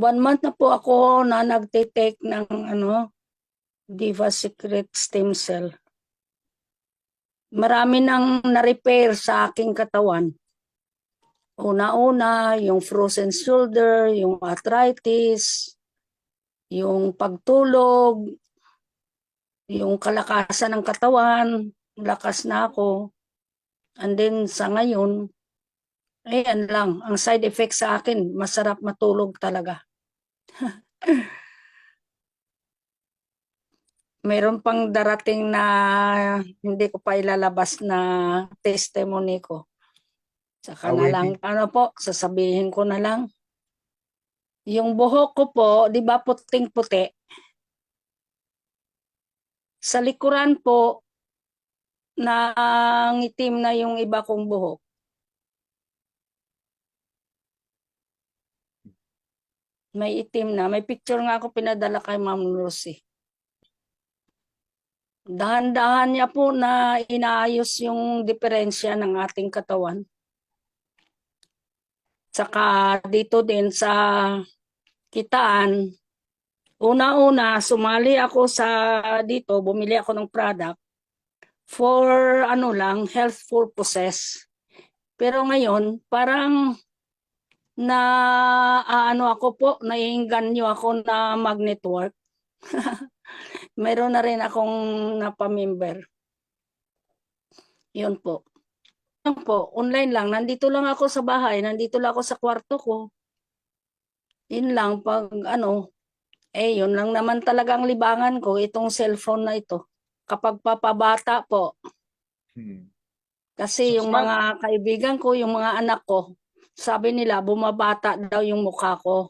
1 month na po ako na nagtitake ng Diva Secret Stem Cell. Marami nang na-repair sa aking katawan. Una-una, yung frozen shoulder, yung arthritis, yung pagtulog, yung kalakasan ng katawan, lakas na ako. And then sa ngayon, ayan lang, ang side effect sa akin, masarap matulog talaga. Meron pang darating na hindi ko pa ilalabas na testimony ko. Saka na lang, Waiting. po, sasabihin ko na lang. Yung buhok ko po, di ba puting-puti? Sa likuran po, nangitim na yung iba kong buhok. May itim na. May picture nga ako pinadala kay Ma'am Lucy. Dahan-dahan niya po na inaayos yung diferensya ng ating katawan. Saka dito din sa Kitaan, una-una, sumali ako sa dito, bumili ako ng product for health purposes. Pero ngayon, parang ako po, naiinganyo ako na mag-network. Meron na rin akong napamember. Yun po. Online lang. Nandito lang ako sa bahay, nandito lang ako sa kwarto ko. Yun lang, yun lang naman talagang libangan ko, itong cellphone na ito. Kapag papabata po, kasi So, yung mga kaibigan ko, yung mga anak ko, sabi nila, bumabata daw yung mukha ko.